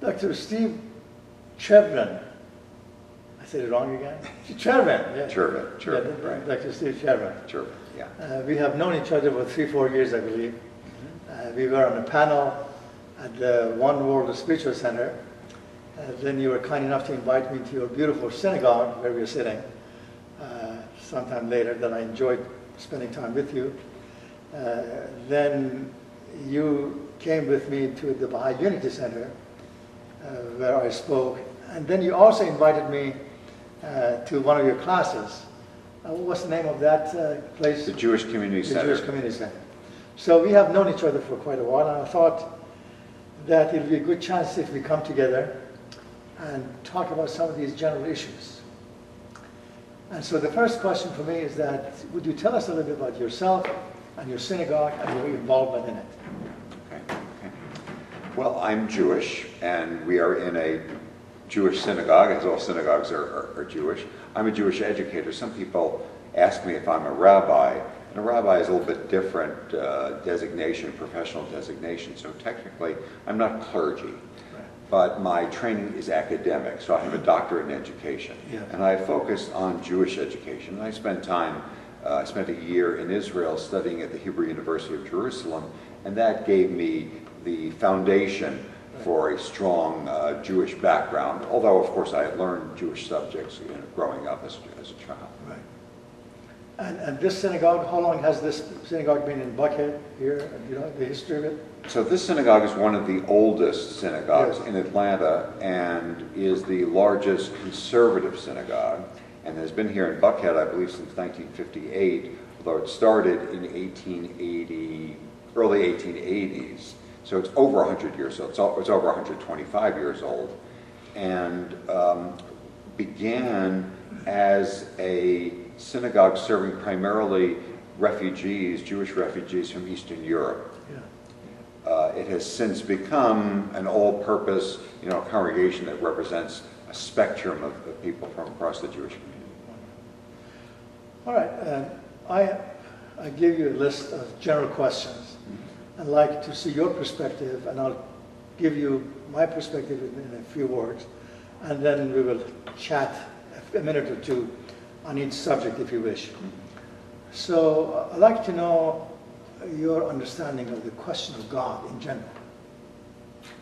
Dr. Steve Chervin. I said it wrong again? Chervin. Yeah. Chervin, Yeah, right. Dr. Steve Chervin. Chervin, yeah. We have known each other for 3-4 years, I believe. We were on a panel at the One World Spiritual Center. Then you were kind enough to invite me to your beautiful synagogue where we were sitting. Sometime later, that I enjoyed spending time with you. Then you came with me to the Baha'i Unity Center where I spoke. And then you also invited me to one of your classes. What's the name of that place? The Jewish Community Center. The Jewish Community Center. So we have known each other for quite a while, and I thought that it would be a good chance if we come together and talk about some of these general issues. And so the first question for me is that, would you tell us a little bit about yourself and your synagogue and your involvement in it? Okay. Well, I'm Jewish, and we are in a Jewish synagogue, as all synagogues are Jewish. I'm a Jewish educator. Some people ask me if I'm a rabbi, and a rabbi is a little bit different designation, professional designation. So technically, I'm not clergy. But my training is academic, so I have a doctorate in education. Yeah. And I focus on Jewish education. And I spent a year in Israel studying at the Hebrew University of Jerusalem, and that gave me the foundation for a strong Jewish background, although of course I had learned Jewish subjects growing up as a child. Right. And this synagogue, how long has this synagogue been in Buckhead here? Do you know the history of it? So this synagogue is one of the oldest synagogues Yes. in Atlanta and is the largest conservative synagogue, and has been here in Buckhead, I believe, since 1958, although it started in early 1880s. So it's over 100 years old. It's over 125 years old, and began as a synagogue serving primarily refugees, Jewish refugees from Eastern Europe. It has since become an all-purpose, congregation that represents a spectrum of people from across the Jewish community. All right. I gave you a list of general questions. I'd like to see your perspective, and I'll give you my perspective in a few words, and then we will chat a minute or two on each subject, if you wish. So I'd like to know your understanding of the question of God in general.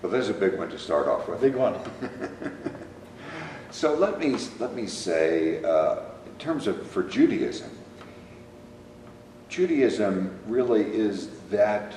Well, there's a big one to start off with. Big one. So let me say, in terms of for Judaism really is that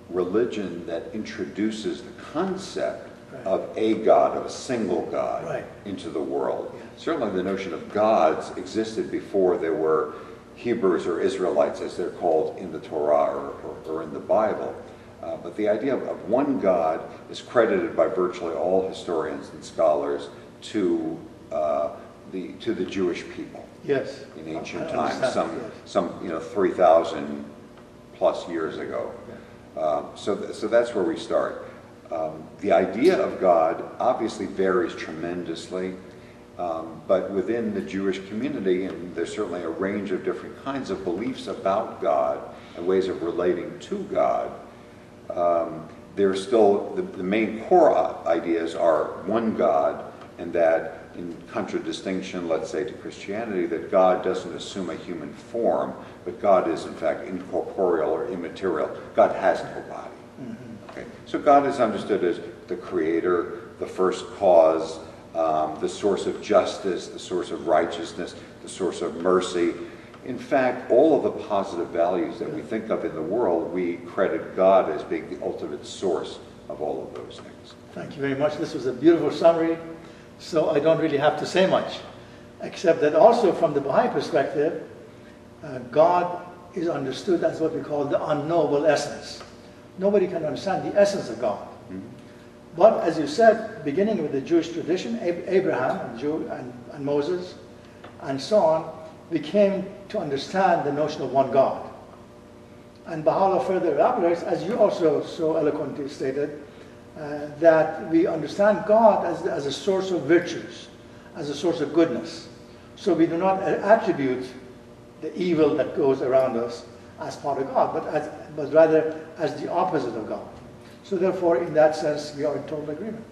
religion that introduces the concept of a God, of a single God, into the world. Yeah. Certainly the notion of gods existed before there were Hebrews or Israelites, as they're called in the Torah or in the Bible. But the idea of one God is credited by virtually all historians and scholars to the Jewish people. Yes. In ancient I times, understand, some 3,000 plus years ago. So that's where we start. The idea of God obviously varies tremendously. But within the Jewish community, and there's certainly a range of different kinds of beliefs about God and ways of relating to God, there's still the main core ideas are one God, and that in contradistinction, let's say, to Christianity, that God doesn't assume a human form, but God is in fact incorporeal or immaterial. God has no body. Okay? So God is understood as the creator, the first cause, the source of justice, the source of righteousness, the source of mercy. In fact, all of the positive values that we think of in the world, we credit God as being the ultimate source of all of those things. Thank you very much. This was a beautiful summary, so I don't really have to say much, except that also from the Baha'i perspective, God is understood as what we call the unknowable essence. Nobody can understand the essence of God. But as you said, beginning with the Jewish tradition, Abraham and Moses and so on, we came to understand the notion of one God. And Baha'u'llah further elaborates, as you also so eloquently stated, that we understand God as a source of virtues, as a source of goodness. So we do not attribute the evil that goes around us as part of God, but rather as the opposite of God. So therefore, in that sense, we are in total agreement.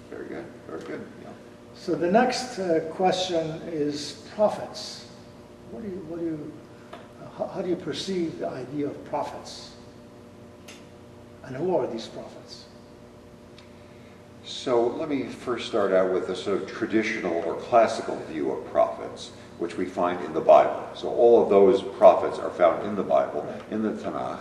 Very good, very good. Yeah. So the next question is prophets. How do you perceive the idea of prophets? And who are these prophets? So let me first start out with a sort of traditional or classical view of prophets, which we find in the Bible. So all of those prophets are found in the Bible, in the Tanakh,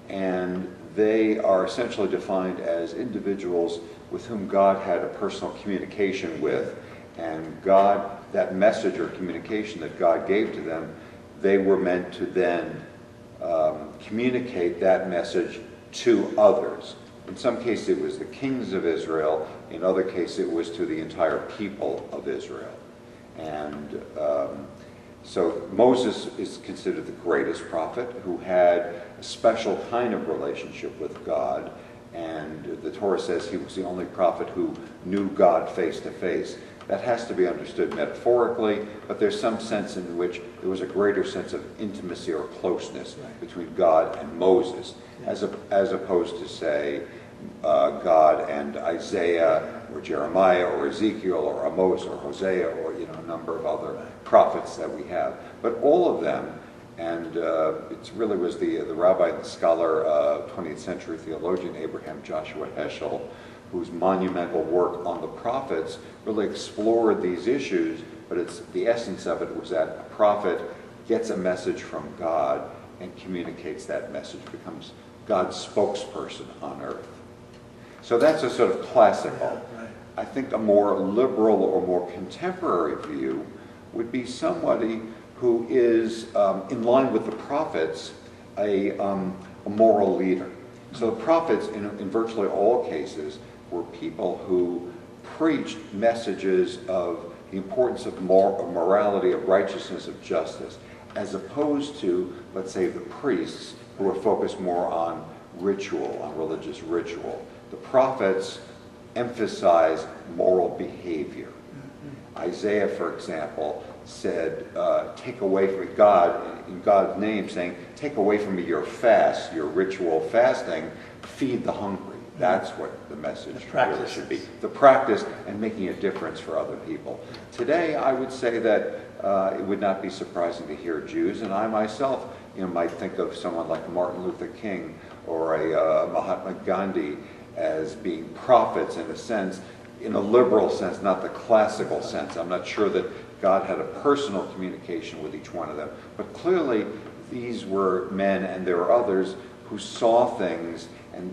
and they are essentially defined as individuals with whom God had a personal communication with, and God, that message or communication that God gave to them, they were meant to then communicate that message to others. In some cases it was the kings of Israel, in other cases it was to the entire people of Israel. And so Moses is considered the greatest prophet who had a special kind of relationship with God, and the Torah says he was the only prophet who knew God face to face. That has to be understood metaphorically, but there's some sense in which there was a greater sense of intimacy or closeness between God and Moses, as opposed to, say, God and Isaiah or Jeremiah or Ezekiel or Amos or Hosea or a number of other prophets that we have. But all of them, and it really was the rabbi and the scholar, 20th century theologian Abraham Joshua Heschel, whose monumental work on the prophets really explored these issues, but the essence of it was that a prophet gets a message from God and communicates that message, becomes God's spokesperson on earth. So that's a sort of classical. I think a more liberal or more contemporary view would be somebody who is, in line with the prophets, a moral leader. So the prophets, in virtually all cases, were people who preached messages of the importance of morality, of righteousness, of justice, as opposed to, let's say, the priests who were focused more on ritual, on religious ritual. The prophets emphasize moral behavior. Isaiah, for example, said, take away from God, in God's name, saying, take away from me your fast, your ritual fasting, feed the hungry. That's what the message really should be. The practice and making a difference for other people. Today, I would say that it would not be surprising to hear Jews, and I myself might think of someone like Martin Luther King or a Mahatma Gandhi as being prophets in a sense, in a liberal sense, not the classical sense. I'm not sure that God had a personal communication with each one of them, but clearly these were men, and there were others who saw things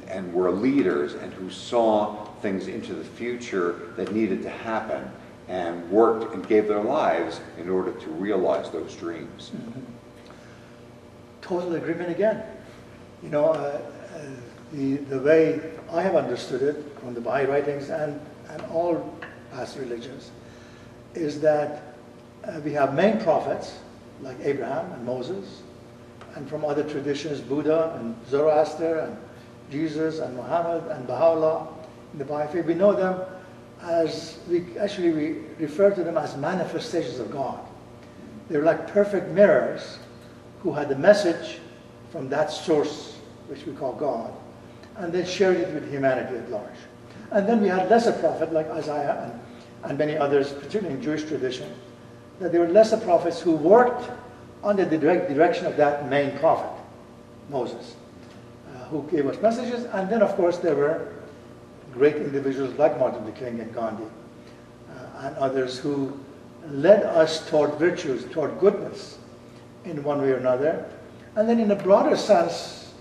and were leaders and who saw things into the future that needed to happen and worked and gave their lives in order to realize those dreams. Total agreement again. The way I have understood it from the Baha'i writings and all past religions is that we have main prophets like Abraham and Moses, and from other traditions, Buddha and Zoroaster and Jesus and Muhammad and Baha'u'llah in the Baha'i faith. We know them as, we refer to them as manifestations of God. They're like perfect mirrors who had the message from that source, which we call God, and then shared it with humanity at large. And then we had lesser prophets like Isaiah and many others, particularly in Jewish tradition, that there were lesser prophets who worked under the direct direction of that main prophet, Moses, who gave us messages. And then, of course, there were great individuals like Martin Luther King and Gandhi and others who led us toward virtues, toward goodness in one way or another. And then in a broader sense,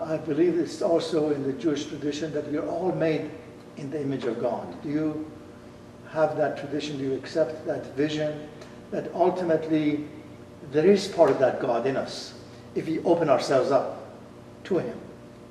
I believe it's also in the Jewish tradition that we are all made in the image of God. Do you have that tradition? Do you accept that vision that ultimately there is part of that God in us if we open ourselves up to Him?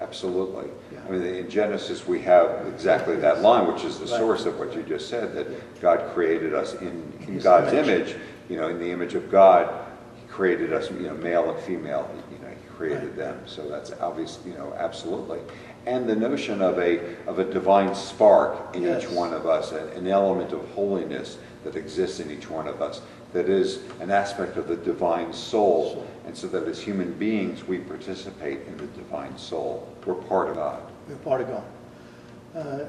Absolutely. Yeah. I mean, in Genesis we have exactly that line, which is the source of what you just said, that God created us in God's image. In the image of God, He created us, male and female. He created them. So that's obvious, absolutely. And the notion of a divine spark in each one of us, an element of holiness that exists in each one of us, that is an aspect of the divine soul. And so that as human beings, we participate in the divine soul. We're part of God. We're part of God.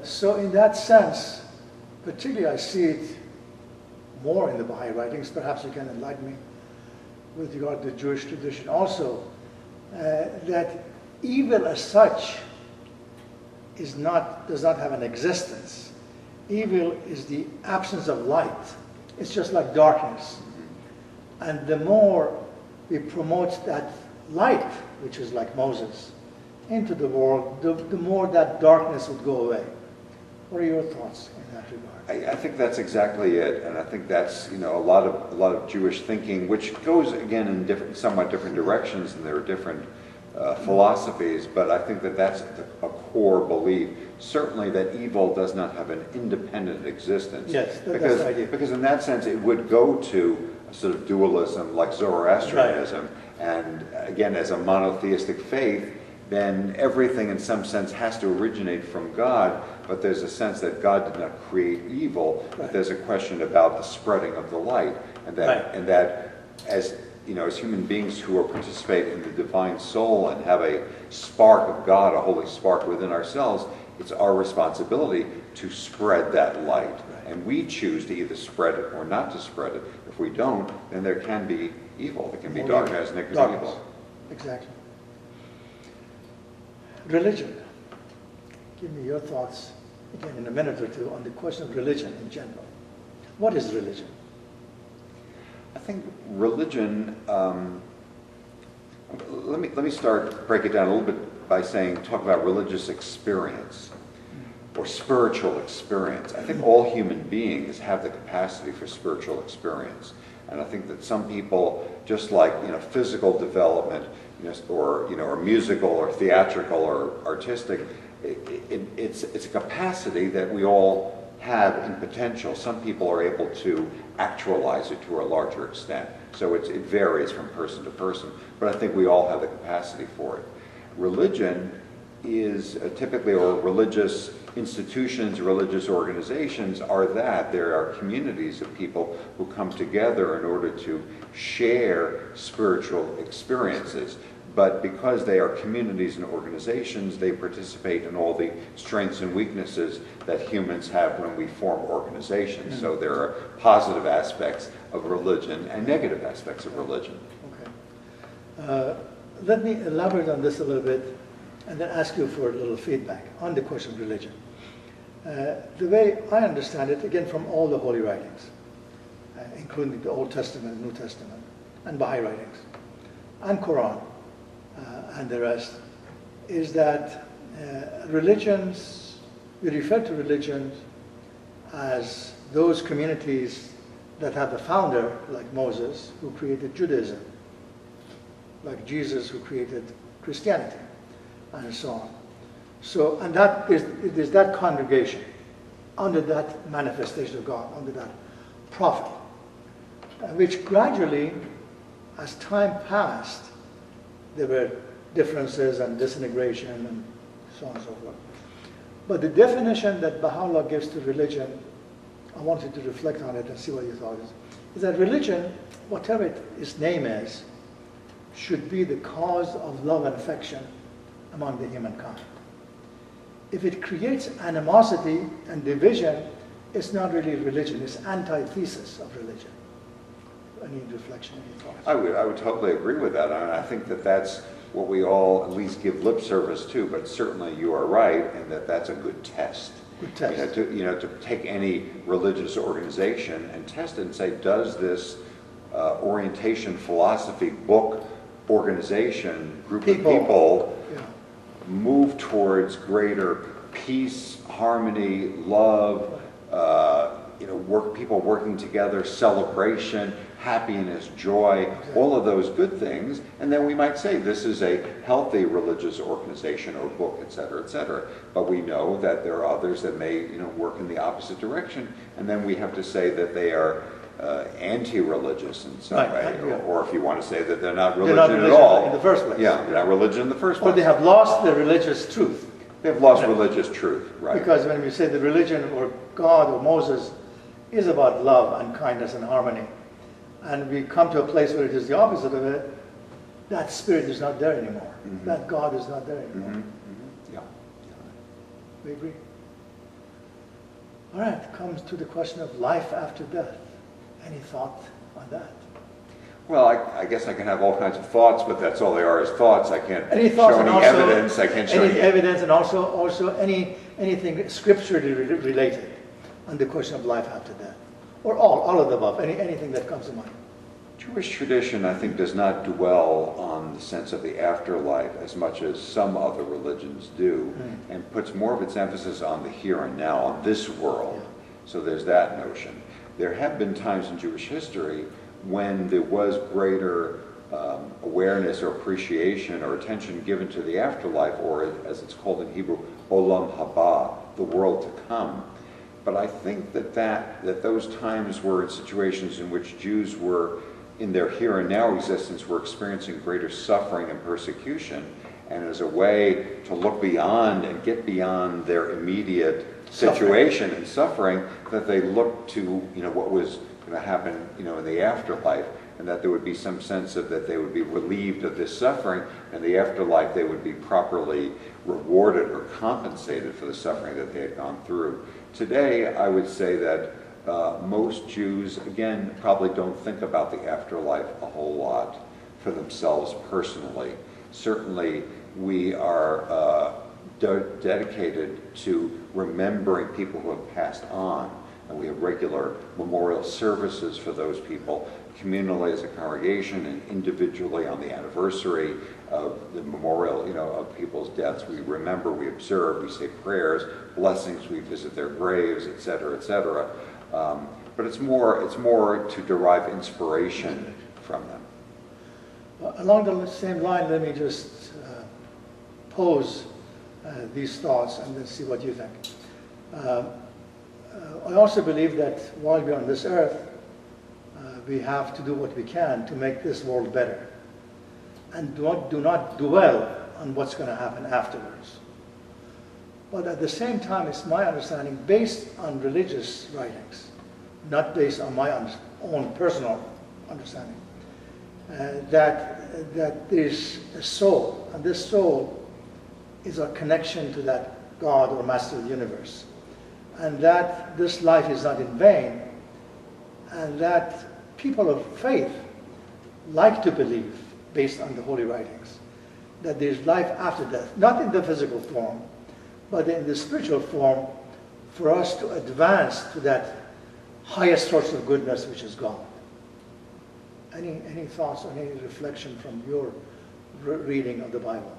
So in that sense, particularly I see it more in the Baha'i writings, perhaps you can enlighten me with regard to the Jewish tradition also, that evil as such does not have an existence. Evil is the absence of light. It's just like darkness. And the more we promote that light, which is like Moses, into the world, the more that darkness would go away. What are your thoughts in that regard? I think that's exactly it, and I think that's a lot of Jewish thinking, which goes again in somewhat different directions, and there are different philosophies. But I think that that's a core belief. Certainly, that evil does not have an independent existence. Yes, that's the idea. Because in that sense, it would go to a sort of dualism like Zoroastrianism, right. And again, as a monotheistic faith, then everything in some sense has to originate from God, but there's a sense that God did not create evil, right. But there's a question about the spreading of the light, and that, right. And that as human beings who participate in the divine soul and have a spark of God, a holy spark within ourselves, it's our responsibility to spread that light. Right. And we choose to either spread it or not to spread it. If we don't, then there can be evil. There can be darkness and there can be evil. Exactly. Religion. Give me your thoughts, again, in a minute or two, on the question of religion in general. What is religion? I think religion, let me break it down a little bit by talk about religious experience or spiritual experience. I think all human beings have the capacity for spiritual experience. And I think that some people, just like physical development, or musical or theatrical or artistic, it's a capacity that we all have in potential. Some people are able to actualize it to a larger extent. So it varies from person to person, but I think we all have the capacity for it. Religion is typically, or religious institutions, religious organizations are that. There are communities of people who come together in order to share spiritual experiences. But because they are communities and organizations, they participate in all the strengths and weaknesses that humans have when we form organizations. Mm-hmm. So there are positive aspects of religion and negative aspects of religion. Okay. Let me elaborate on this a little bit and then ask you for a little feedback on the question of religion. The way I understand it, again from all the holy writings, including the Old Testament, New Testament, and Baha'i writings, and Quran, and the rest, is that religions, we refer to religions as those communities that have a founder, like Moses, who created Judaism, like Jesus, who created Christianity, and so on. So, and it is that congregation, under that manifestation of God, under that prophet, which gradually, as time passed, there were differences and disintegration and so on and so forth. But the definition that Baha'u'llah gives to religion, I wanted to reflect on it and see what your thought is that religion, whatever its name is, should be the cause of love and affection among the humankind. If it creates animosity and division, it's not really religion, it's antithesis of religion. Any reflection, any thoughts? I would totally agree with that. I think that that's what we all at least give lip service to, but certainly you are right, and that's a good test. Good test. To take any religious organization and test it and say, does this orientation, philosophy, book, organization, group of people move towards greater peace, harmony, love, people working together, celebration, happiness, joy, all of those good things, and then we might say this is a healthy religious organization or book, etc., etc. But we know that there are others that may, work in the opposite direction, and then we have to say that they are anti-religious in some way, or if you want to say that they're not religion at all in the first place. Yeah, they're not religion in the first place. Or they have lost the religious truth. They've lost religious truth, right? Because when we say the religion or God or Moses is about love and kindness and harmony, and we come to a place where it is the opposite of it, that spirit is not there anymore. Mm-hmm. That God is not there anymore. Mm-hmm. Mm-hmm. Yeah. We agree? All right, comes to the question of life after death. Any thought on that? Well, I guess I can have all kinds of thoughts, but that's all they are, is thoughts. I can't Any thoughts, show and any also evidence. I can't show any any evidence, and also anything scripturally related on the question of life after death, or all of the above. Anything that comes to mind. Jewish tradition, I think, does not dwell on the sense of the afterlife as much as some other religions do, and puts more of its emphasis on the here and now, on this world. Yeah. So there's that notion. There have been times in Jewish history when there was greater awareness or appreciation or attention given to the afterlife, or as it's called in Hebrew, olam haba, the world to come. But I think that those times were in situations in which Jews were, in their here and now existence, were experiencing greater suffering and persecution, and as a way to look beyond and get beyond their immediate situation and suffering, that they looked to what was going to happen in the afterlife, and that there would be some sense of that they would be relieved of this suffering, and the afterlife they would be properly rewarded or compensated for the suffering that they had gone through. Today, I would say that most Jews, again, probably don't think about the afterlife a whole lot for themselves personally. Certainly, we are dedicated to remembering people who have passed on, and we have regular memorial services for those people, communally as a congregation and individually on the anniversary of the memorial, of people's deaths. We remember, we observe, we say prayers, blessings, we visit their graves, etc., etc. But it's more to derive inspiration from them. Along the same line, let me just pose these thoughts and then see what you think. I also believe that while we're on this earth, we have to do what we can to make this world better, and do not dwell on what's going to happen afterwards. But at the same time, it's my understanding, based on religious writings, not based on my own personal understanding, that there's a soul, and this soul is our connection to that God or Master of the universe, and that this life is not in vain, and that people of faith like to believe, based on the holy writings, that there's life after death, not in the physical form, but in the spiritual form, for us to advance to that highest source of goodness, which is God. Any thoughts or any reflection from your reading of the Bible?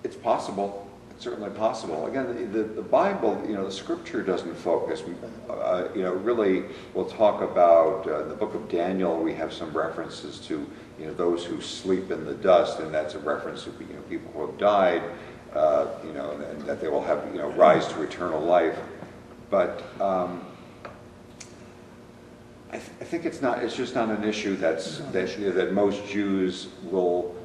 It's possible. It's certainly possible. Again, the Bible, the Scripture doesn't focus. Really, we'll talk about in the book of Daniel. We have some references to those who sleep in the dust, and that's a reference to people who have died. And that they will have rise to eternal life. But I think it's not. It's just not an issue that most Jews will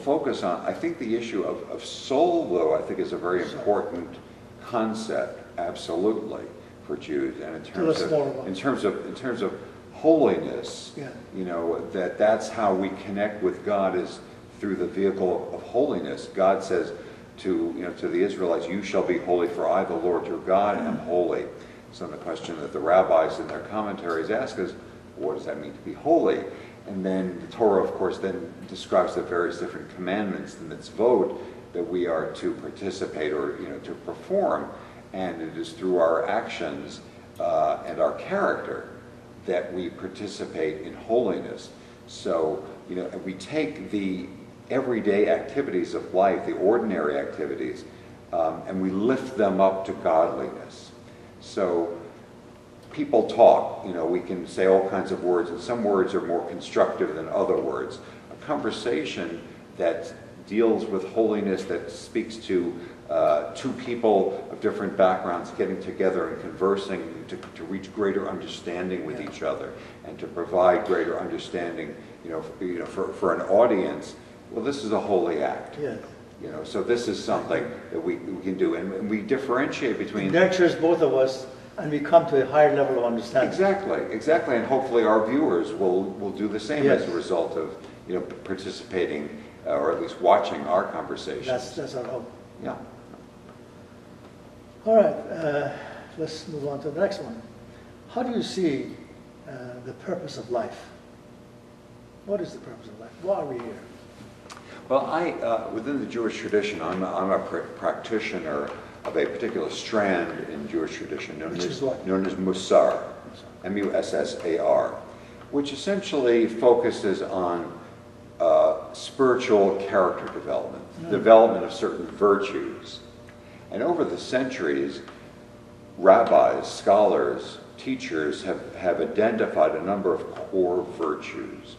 focus on. I think the issue of soul, though, I think is a very important concept, absolutely, for Jews. And in terms of holiness, that's how we connect with God, is through the vehicle of holiness. God says to the Israelites, "You shall be holy, for I, the Lord your God, am holy." So the question that the rabbis in their commentaries ask is, what does that mean to be holy? And then the Torah, of course, then describes the various different commandments, the mitzvot, that we are to participate or to perform. And it is through our actions and our character that we participate in holiness. So we take the everyday activities of life, the ordinary activities, and we lift them up to godliness. So people talk, we can say all kinds of words, and some words are more constructive than other words. A conversation that deals with holiness, that speaks to two people of different backgrounds getting together and conversing to reach greater understanding with each other, and to provide greater understanding, for an audience. Well, this is a holy act. Yes. So this is something that we can do, and we differentiate between. It nurtures both of us, and we come to a higher level of understanding. Exactly, and hopefully our viewers will do the same Yes. as a result of participating or at least watching our conversations. That's our hope. Yeah. All right, let's move on to the next one. How do you see the purpose of life? What is the purpose of life? Why are we here? Well, within the Jewish tradition, I'm a practitioner of a particular strand in Jewish tradition known as Mussar, M-U-S-S-A-R, which essentially focuses on spiritual character development, development of certain virtues. And over the centuries, rabbis, scholars, teachers have identified a number of core virtues.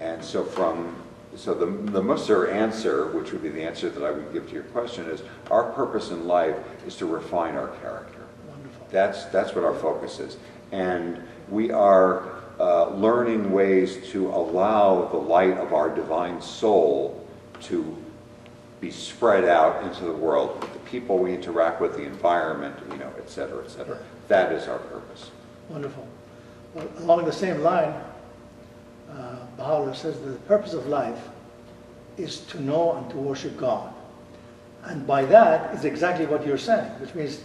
And so the Mussar answer, which would be the answer that I would give to your question, is our purpose in life is to refine our character. Wonderful. That's what our focus is. And we are learning ways to allow the light of our divine soul to be spread out into the world, with the people we interact with, the environment, et cetera, et cetera. Yeah. That is our purpose. Wonderful. Well, along the same line, Baha'u'llah says that the purpose of life is to know and to worship God. And by that is exactly what you're saying, which means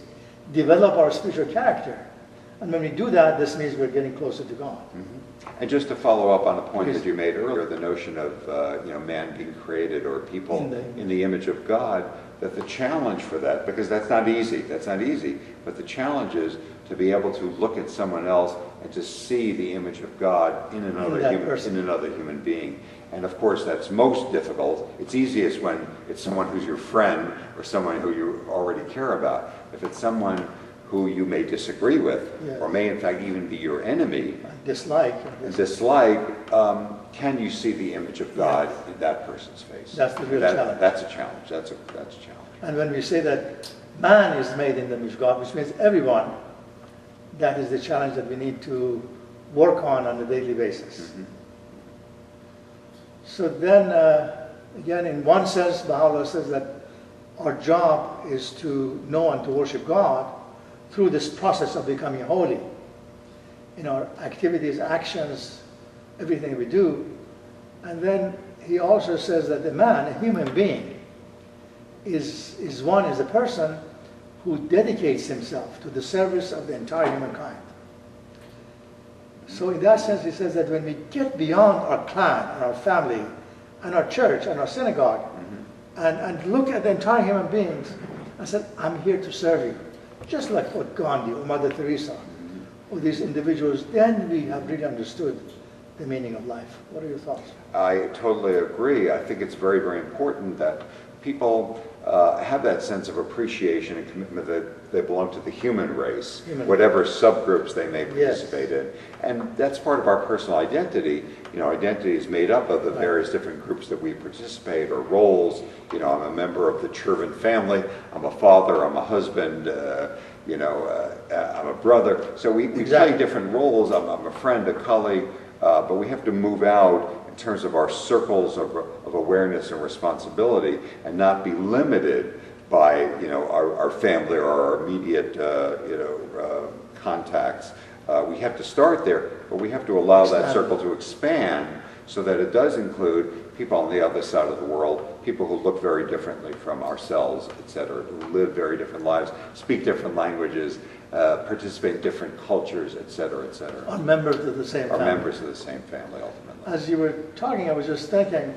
develop our spiritual character. And when we do that, this means we're getting closer to God. Mm-hmm. And just to follow up on a point that you made earlier, the notion of man being created or people in the image of God, that the challenge for that, because that's not easy, but the challenge is to be able to look at someone else and to see the image of God in another human being. And of course, that's most difficult. It's easiest when it's someone who's your friend or someone who you already care about. If it's someone who you may disagree with, yes, or may in fact even be your enemy, dislike, can you see the image of God in that person's face? That's the real challenge. That's a challenge. That's a challenge. And when we say that man is made in the image of God, which means everyone, that is the challenge that we need to work on a daily basis. Mm-hmm. So then, again, in one sense, Baha'u'llah says that our job is to know and to worship God through this process of becoming holy. In our activities, actions, everything we do. And then he also says that the man, a human being, is a person who dedicates himself to the service of the entire humankind. So in that sense, he says that when we get beyond our clan and our family and our church and our synagogue, and look at the entire human beings and said, I'm here to serve you. Just like what Gandhi or Mother Teresa or these individuals, then we have really understood the meaning of life. What are your thoughts? I totally agree. I think it's very, very important that people have that sense of appreciation and commitment that they belong to the human race, whatever subgroups they may participate in. And that's part of our personal identity. Identity is made up of the various different groups that we participate or roles. I'm a member of the Chervin family. I'm a father. I'm a husband. I'm a brother. So we play different roles. I'm a friend, a colleague. But we have to move out in terms of our circles of awareness and responsibility, and not be limited by our family or our immediate contacts. We have to start there, but we have to allow that circle to expand so that it does include people on the other side of the world, people who look very differently from ourselves, etc., who live very different lives, speak different languages, participate in different cultures, etc., etc. Are members of the same family. Are members of the same family, ultimately. As you were talking, I was just thinking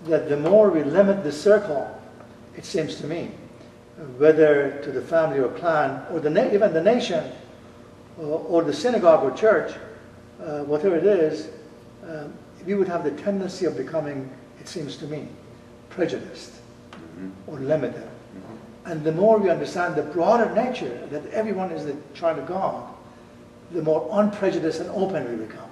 that the more we limit the circle, it seems to me, whether to the family or clan, or even the nation, or the synagogue or church, whatever it is, we would have the tendency of becoming, it seems to me, prejudiced or limited. And the more we understand the broader nature, that everyone is the child of God, the more unprejudiced and open we become.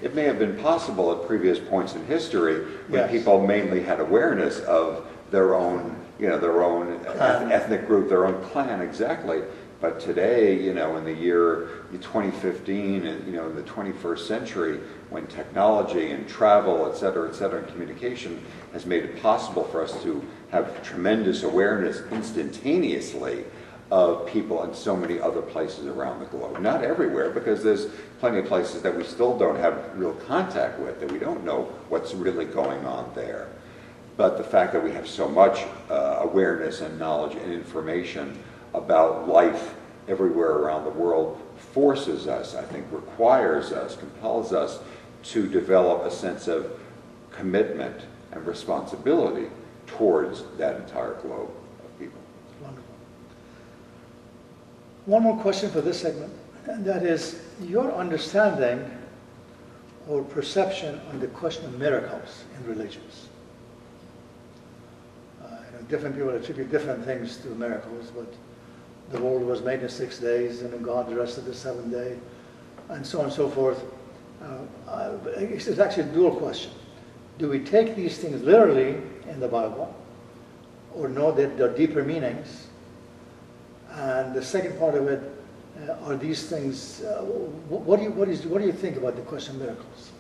It may have been possible at previous points in history when people mainly had awareness of their own, ethnic group, their own clan, exactly. But today, in the year 2015, and in the 21st century, when technology and travel, et cetera, and communication has made it possible for us to have tremendous awareness instantaneously of people in so many other places around the globe. Not everywhere, because there's plenty of places that we still don't have real contact with, that we don't know what's really going on there. But the fact that we have so much awareness and knowledge and information about life everywhere around the world forces us, I think, requires us, compels us to develop a sense of commitment and responsibility towards that entire globe of people. Wonderful. One more question for this segment, and that is your understanding or perception on the question of miracles in religions. Different people attribute different things to miracles, but the world was made in 6 days, and then God rested the 7th day, and so on and so forth. It's actually a dual question. Do we take these things literally in the Bible, or know that there are deeper meanings? And the second part of it, are these things, what do you think about the question of miracles?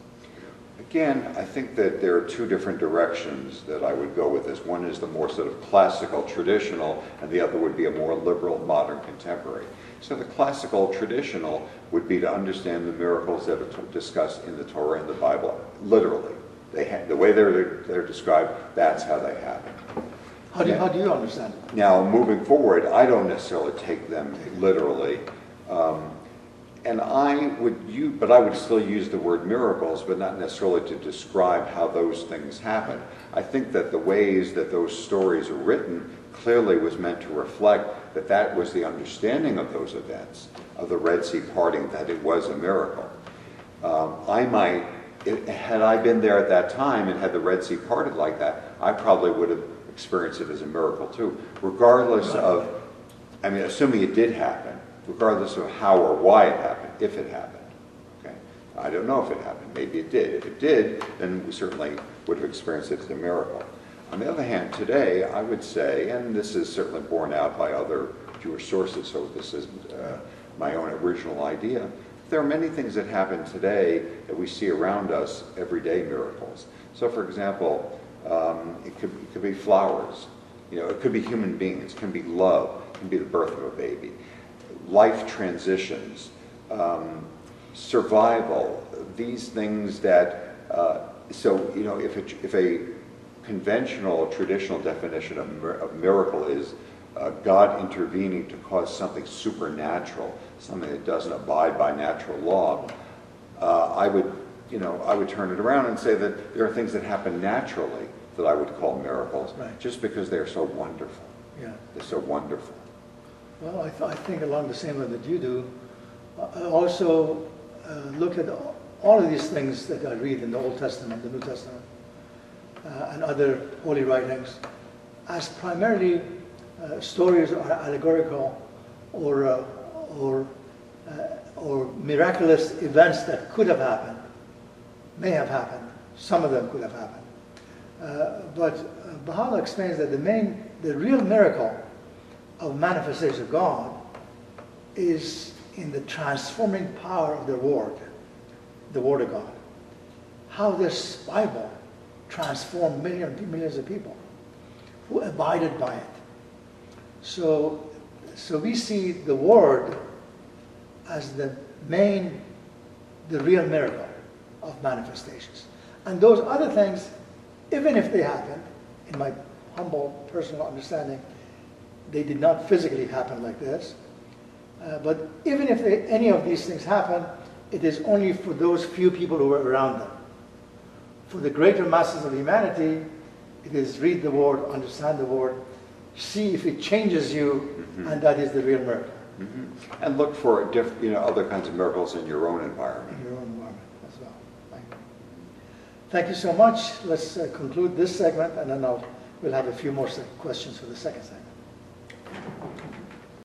Again, I think that there are two different directions that I would go with this. One is the more sort of classical, traditional, and the other would be a more liberal, modern, contemporary. So the classical, traditional would be to understand the miracles that are discussed in the Torah and the Bible, literally. The way they're described, that's how they happen. How do you understand it? Now, moving forward, I don't necessarily take them literally. And I would still use the word miracles, but not necessarily to describe how those things happen. I think that the ways that those stories are written clearly was meant to reflect that that was the understanding of those events, of the Red Sea parting, that it was a miracle. Had I been there at that time and had the Red Sea parted like that, I probably would have experienced it as a miracle too, regardless of, assuming it did happen, regardless of how or why it happened, if it happened. Okay? I don't know if it happened. Maybe it did. If it did, then we certainly would have experienced it as a miracle. On the other hand, today, I would say, and this is certainly borne out by other Jewish sources, so this isn't my own original idea, there are many things that happen today that we see around us, everyday miracles. So, for example, it could be flowers. It could be human beings. It can be love. It can be the birth of a baby. Life transitions, survival, these things that, if a conventional, traditional definition of miracle is God intervening to cause something supernatural, something that doesn't abide by natural law, I would turn it around and say that there are things that happen naturally that I would call miracles, right, just because they're so wonderful. Yeah. They're so wonderful. Well, I think along the same way that you do. I also look at all of these things that I read in the Old Testament, the New Testament, and other holy writings as primarily stories or allegorical or miraculous events that could have happened, may have happened. Some of them could have happened. But Baha'u'llah explains that the real miracle of manifestation of God is in the transforming power of the Word of God. How this Bible transformed millions of people who abided by it. So we see the Word as the real miracle of manifestations. And those other things, even if they happened, in my humble personal understanding, they did not physically happen like this. But even if any of these things happen, it is only for those few people who were around them. For the greater masses of humanity, it is read the Word, understand the Word, see if it changes you, and that is the real miracle. Mm-hmm. And look for other kinds of miracles in your own environment. In your own environment as well. Thank you. Thank you so much. Let's conclude this segment, and then we'll have a few more questions for the second segment.